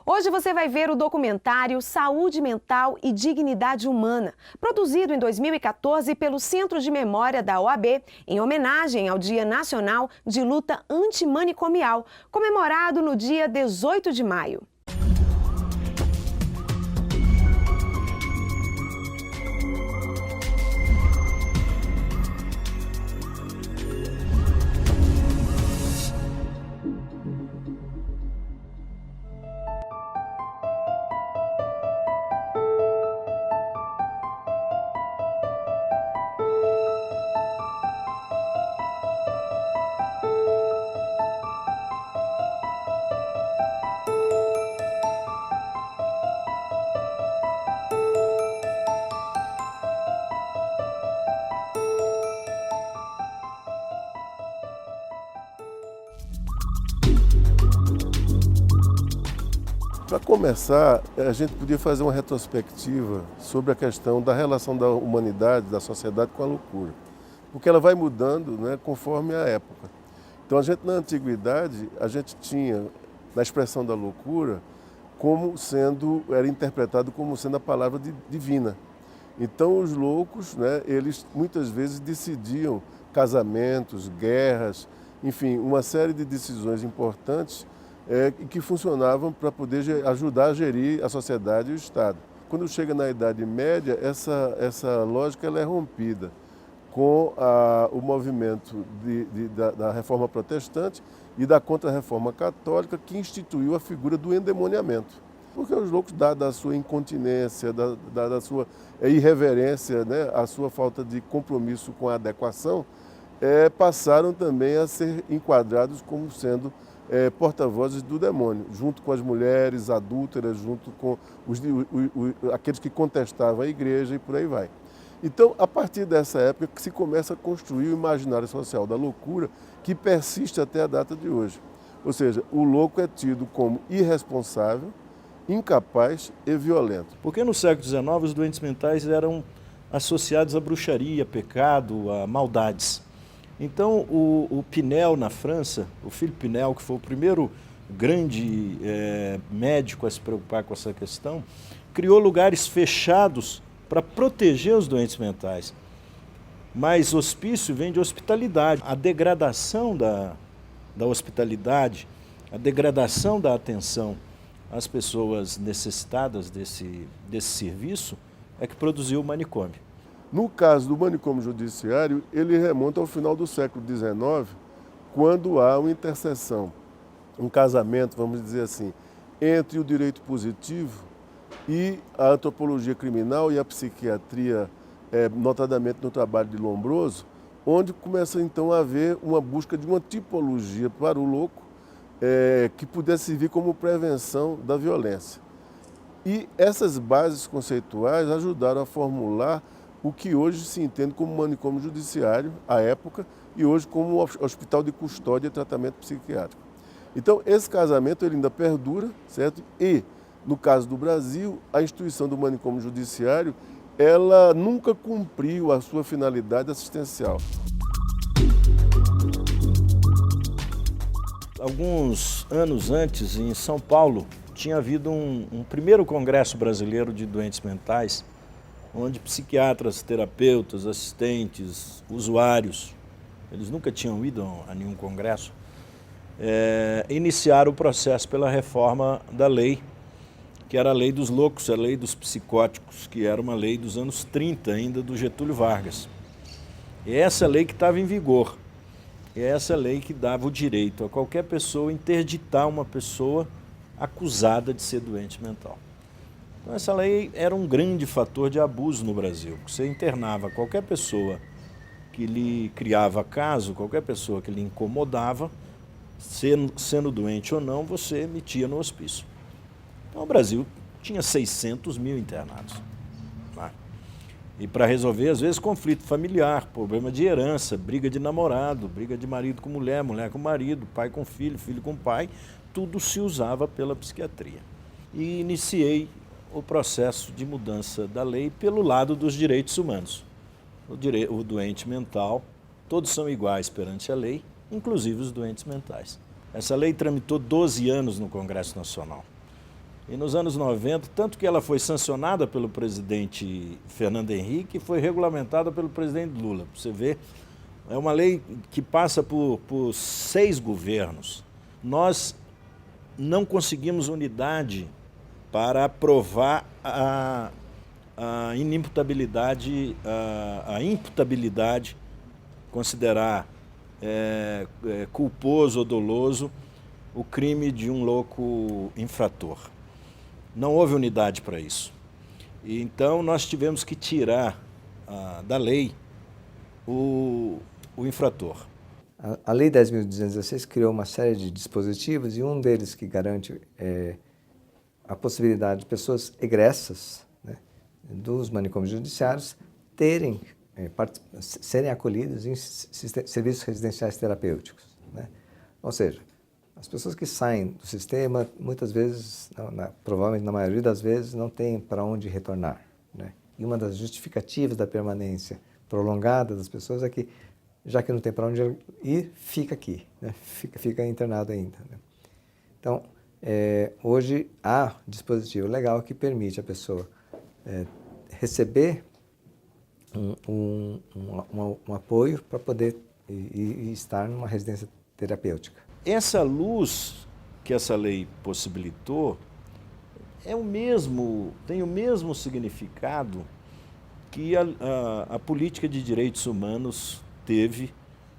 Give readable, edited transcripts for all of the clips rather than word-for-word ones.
Hoje você vai ver o documentário Saúde Mental e Dignidade Humana, produzido em 2014 pelo Centro de Memória da OAB, em homenagem ao Dia Nacional de Luta Antimanicomial, comemorado no dia 18 de maio. Para começar, a gente podia fazer uma retrospectiva sobre a questão da relação da humanidade, da sociedade com a loucura, porque ela vai mudando, né, conforme a época. Então, na antiguidade, a gente tinha, na expressão da loucura, era interpretado como sendo a palavra divina. Então, os loucos, né, eles muitas vezes decidiam casamentos, guerras, enfim, uma série de decisões importantes que funcionavam para poder ajudar a gerir a sociedade e o Estado. Quando chega na Idade Média, essa lógica ela é rompida com o movimento da Reforma Protestante e da Contra-Reforma Católica, que instituiu a figura do endemoniamento. Porque os loucos, dada a sua incontinência, dada a sua irreverência, né, a sua falta de compromisso com a adequação, passaram também a ser enquadrados como sendo porta-vozes do demônio, junto com as mulheres adúlteras, junto com aqueles que contestavam a igreja e por aí vai. Então, a partir dessa época que se começa a construir o imaginário social da loucura, que persiste até a data de hoje. Ou seja, o louco é tido como irresponsável, incapaz e violento. Porque no século XIX os doentes mentais eram associados à bruxaria, pecado, a maldades. Então, o Pinel, na França, o Philippe Pinel, que foi o primeiro grande médico a se preocupar com essa questão, criou lugares fechados para proteger os doentes mentais. Mas hospício vem de hospitalidade. A degradação da hospitalidade, a degradação da atenção às pessoas necessitadas desse serviço é que produziu o manicômio. No caso do manicômio judiciário, ele remonta ao final do século XIX, quando há uma interseção, um casamento, vamos dizer assim, entre o direito positivo e a antropologia criminal e a psiquiatria, notadamente no trabalho de Lombroso, onde começa então a haver uma busca de uma tipologia para o louco que pudesse servir como prevenção da violência. E essas bases conceituais ajudaram a formular o que hoje se entende como manicômio judiciário, à época, e hoje como hospital de custódia e tratamento psiquiátrico. Então, esse casamento ele ainda perdura, certo? E, no caso do Brasil, a instituição do manicômio judiciário, ela nunca cumpriu a sua finalidade assistencial. Alguns anos antes, em São Paulo, tinha havido um primeiro congresso brasileiro de doentes mentais, onde psiquiatras, terapeutas, assistentes, usuários, eles nunca tinham ido a nenhum congresso, iniciaram o processo pela reforma da lei, que era a lei dos loucos, a lei dos psicóticos, que era uma lei dos anos 30 ainda, do Getúlio Vargas. E é essa lei que estava em vigor, é essa lei que dava o direito a qualquer pessoa interditar uma pessoa acusada de ser doente mental. Então, essa lei era um grande fator de abuso no Brasil. Você internava qualquer pessoa que lhe criava caso, qualquer pessoa que lhe incomodava, sendo doente ou não, você emitia no hospício. Então, o Brasil tinha 600 mil internados. Tá? E para resolver, às vezes, conflito familiar, problema de herança, briga de namorado, briga de marido com mulher, mulher com marido, pai com filho, filho com pai, tudo se usava pela psiquiatria. E iniciei o processo de mudança da lei pelo lado dos direitos humanos. O doente mental, todos são iguais perante a lei, inclusive os doentes mentais. Essa lei tramitou 12 anos no Congresso Nacional. E nos anos 90, tanto que ela foi sancionada pelo presidente Fernando Henrique e foi regulamentada pelo presidente Lula. Você vê, é uma lei que passa por 6 governos. Nós não conseguimos unidade para aprovar a inimputabilidade, a imputabilidade, considerar culposo ou doloso o crime de um louco infrator. Não houve unidade para isso. E então nós tivemos que tirar da lei o infrator. A Lei 10.216 criou uma série de dispositivos e um deles que garante a possibilidade de pessoas egressas, né, dos manicômios judiciários serem acolhidas em serviços residenciais terapêuticos, né? Ou seja, as pessoas que saem do sistema, muitas vezes, provavelmente na maioria das vezes, não têm para onde retornar, né? E uma das justificativas da permanência prolongada das pessoas é que, já que não tem para onde ir, fica aqui, né? Fica internado ainda, né? Então, hoje há dispositivo legal que permite a pessoa receber um apoio para poder estar numa residência terapêutica. Essa luz que essa lei possibilitou tem o mesmo significado que a política de direitos humanos teve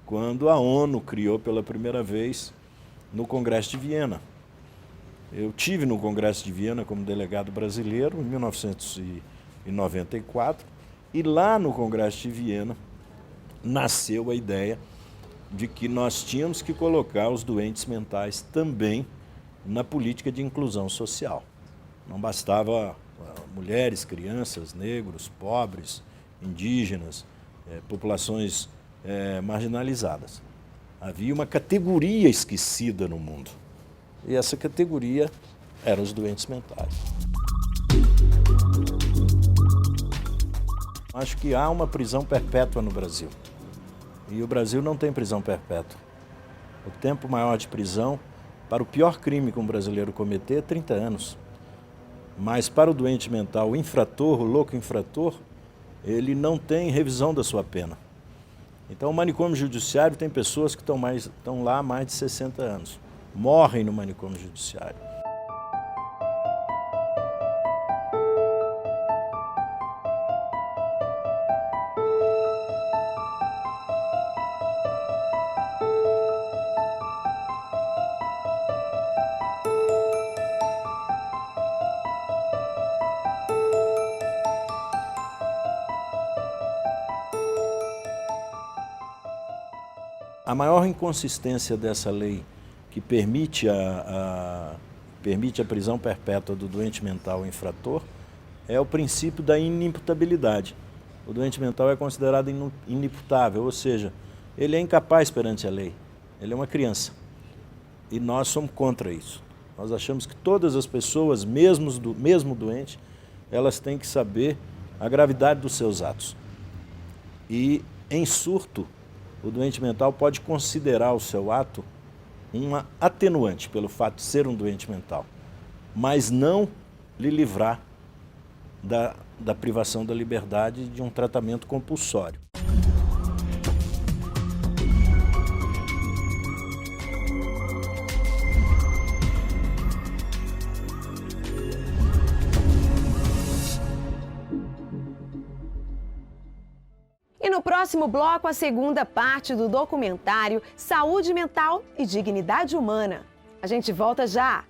quando a ONU criou pela primeira vez no Congresso de Viena. Eu tive no Congresso de Viena como delegado brasileiro em 1994 e lá no Congresso de Viena nasceu a ideia de que nós tínhamos que colocar os doentes mentais também na política de inclusão social. Não bastava mulheres, crianças, negros, pobres, indígenas, populações marginalizadas. Havia uma categoria esquecida no mundo. E essa categoria eram os doentes mentais. Acho que há uma prisão perpétua no Brasil. E o Brasil não tem prisão perpétua. O tempo maior de prisão para o pior crime que um brasileiro cometer é 30 anos. Mas para o doente mental, o infrator, o louco infrator, ele não tem revisão da sua pena. Então, o manicômio judiciário tem pessoas que estão lá há mais de 60 anos. Morrem no manicômio judiciário. A maior inconsistência dessa lei que permite a prisão perpétua do doente mental infrator é o princípio da inimputabilidade. O doente mental é considerado inimputável, ou seja, ele é incapaz perante a lei, ele é uma criança. E nós somos contra isso. Nós achamos que todas as pessoas, mesmo doentes, elas têm que saber a gravidade dos seus atos. E, em surto, o doente mental pode considerar o seu ato uma atenuante pelo fato de ser um doente mental, mas não lhe livrar da privação da liberdade de um tratamento compulsório. E no próximo bloco, a segunda parte do documentário Saúde Mental e Dignidade Humana. A gente volta já!